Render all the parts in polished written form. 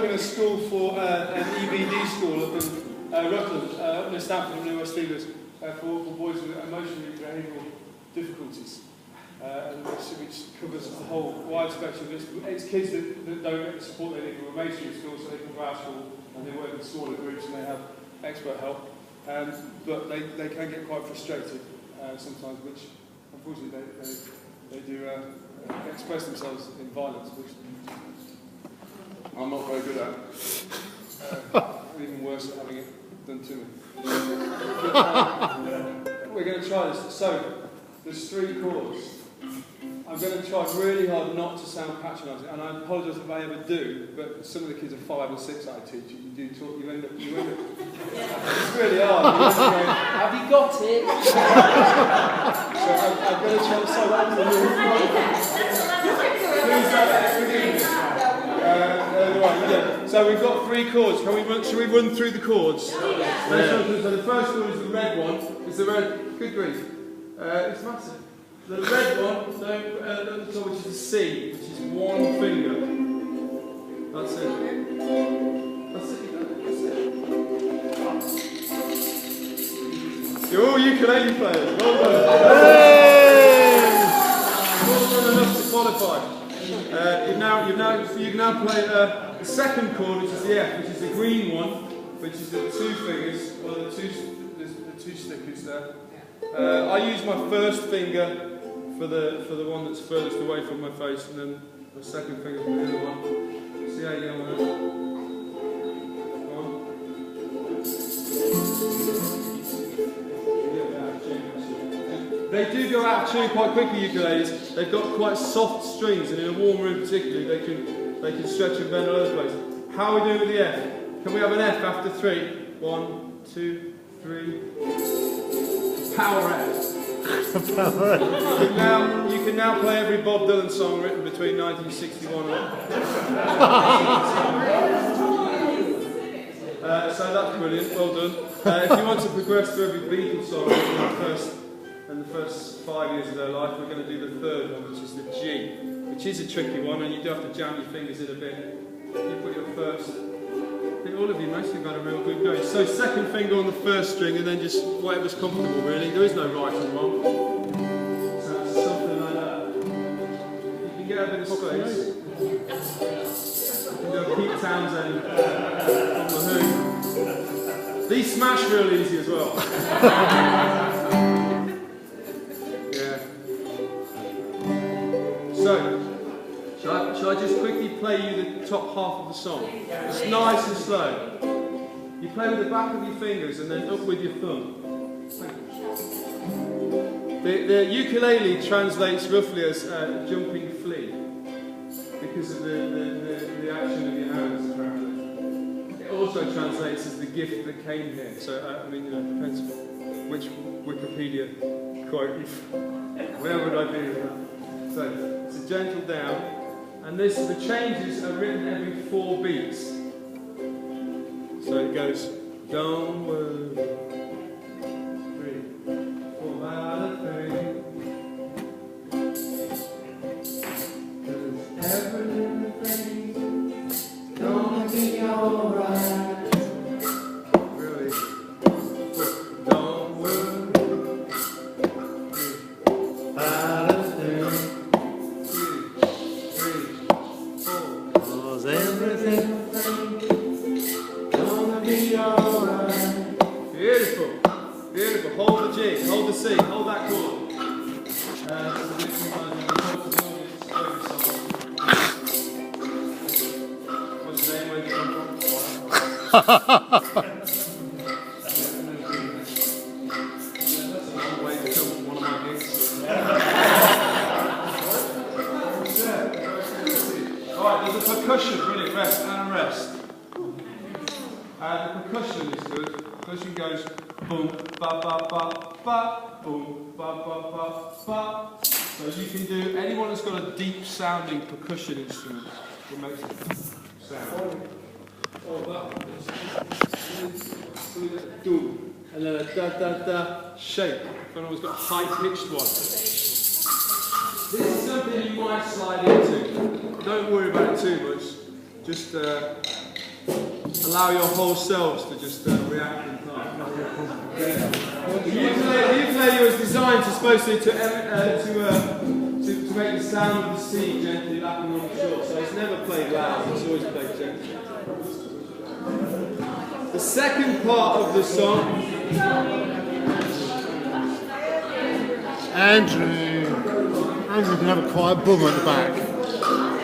work in a school for an EBD school up in Rutland, up near Stanford in the West Steelers, for boys with emotional and behavioural difficulties. And which covers the whole wide spectrum of this. It's kids that don't get the support they need from a mainstream school, so they come to our school and they work in smaller groups and they have expert help. But they can get quite frustrated sometimes, which unfortunately they do express themselves in violence, which I'm not very good at. Even worse at having it done to me. We're going to try this. So, there's 3 chords. I'm going to try really hard not to sound patronising, and I apologise if I ever do, but some of the kids are 5 and 6 I teach, you do talk, you end up it's really hard. You end up going, have you got it? So I'm going to try to say that to you. So we've got 3 chords. Should we run through the chords? Yeah. So the first chord is the red one. It's the red. Good grief. It's massive. The red one, which is a C, which is 1 finger. That's it. That's it. You're all ukulele players. Well done. Hey! Well done enough to qualify. You can now play the second chord, which is the F, which is the green one, which is the 2 fingers, or the two stickers there. I use my first finger for the one that's furthest away from my face, and then my second finger for the other one. See how you get on with that? They do go out of tune quite quickly, ukuleles. They've got quite soft strings, and in a warm room particularly, they can stretch and bend all over the place. How are we doing with the F? Can we have an F after 3? 1, 2, 3. Power F. You can now play every Bob Dylan song written between 1961 and so that's brilliant, well done. If you want to progress through every Beatles song in the first 5 years of their life, we're going to do the third one, which is the G, which is a tricky one, and you do have to jam your fingers in a bit. You put your first. I think all of you mostly got a real good going. So second finger on the first string, and then just whatever's comfortable really. There is no right and wrong. So it's something like that. You can get a bit of space. You can go Pete Townsend on the Who. These smash real easy as well. Yeah. So. Shall I just quickly play you the top half of the song? It's nice and slow. You play with the back of your fingers and then up with your thumb. The ukulele translates roughly as jumping flea because of the action of your hands, apparently. It also translates as the gift that came here. So, I mean, it depends which Wikipedia quote. Where would I be with that? So, it's a gentle down. And the changes are written every 4 beats. So it goes, don't worry, 3, 4, about a thing. 'Cause everything's gonna be alright. Really? Don't worry, about a thing. Beautiful, beautiful. Hold the G, hold the C, hold that chord. What's your name? Where do you come from? That's a long way to come from one of my gigs. Alright, there's a percussion, brilliant, rest and rest. The percussion is good. Percussion goes boom, ba ba ba ba, boom, ba ba ba ba. So you can do anyone that's got a deep sounding percussion instrument. It makes a sound. Doom, and then a da da da shape. If anyone's got a high pitched one. This is something you might slide into. Don't worry about it too much. Just allow your whole selves to just react in time. The ukulele was designed to make the sound of the sea gently lapping on the shore, so it's never played loud, it's always played gently. The second part of the song. Andrew can have a quiet bum at the back.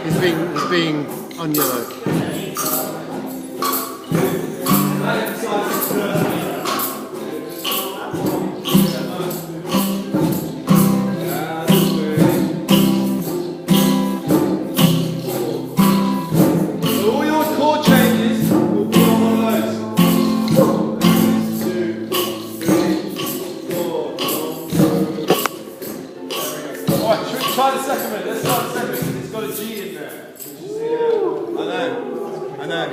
He's being unyellow. Try the second bit, let's try the second bit because it's got a G in there. I know.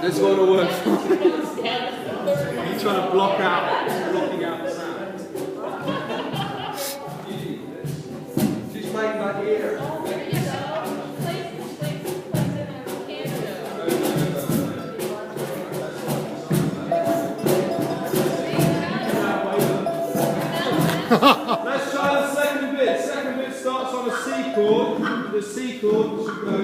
This one will work for me. You're trying to blocking out the sound. She's playing back here. Let's try the second bit. Second bit starts on a C chord. The C chord should go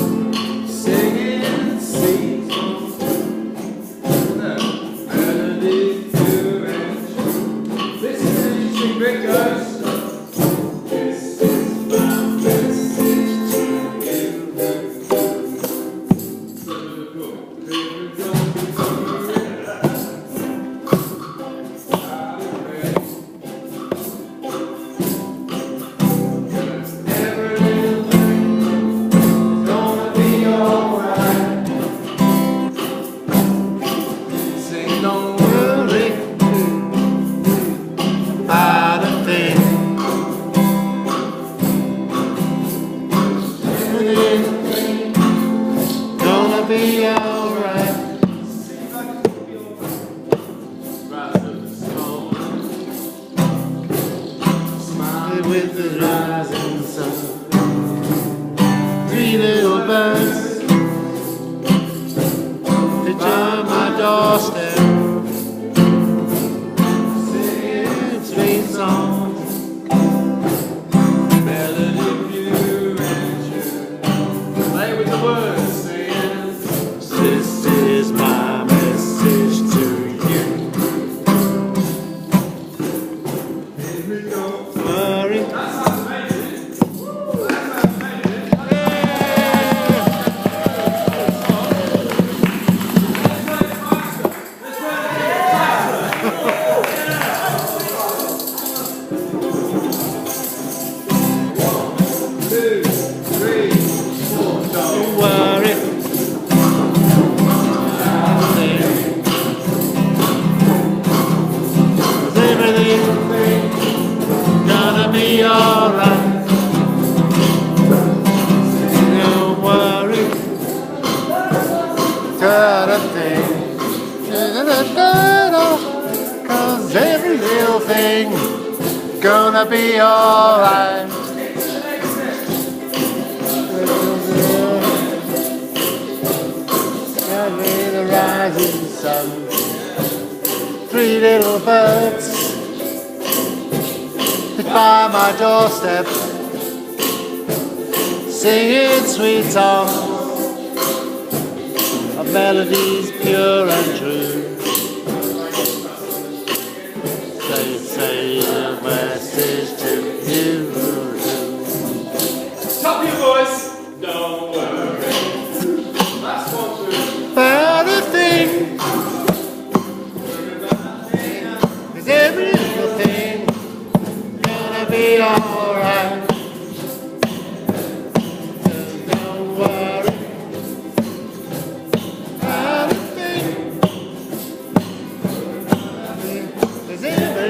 1, 2, 3, 1, 2, 3. Gonna be alright. Smile with the rising sun. 3 little birds they join my doorstep, singing sweet songs. Gonna be alright. Don't worry. Got a thing. Cause every little thing gonna be alright. Under the rising sun. 3 little birds by my doorstep, singing sweet songs of melodies pure and true. They say the message to you. Top your voice, don't worry. Last one, 2. About a thing, 'cause every little thing gonna be alright. Don't worry about a thing, 'cause every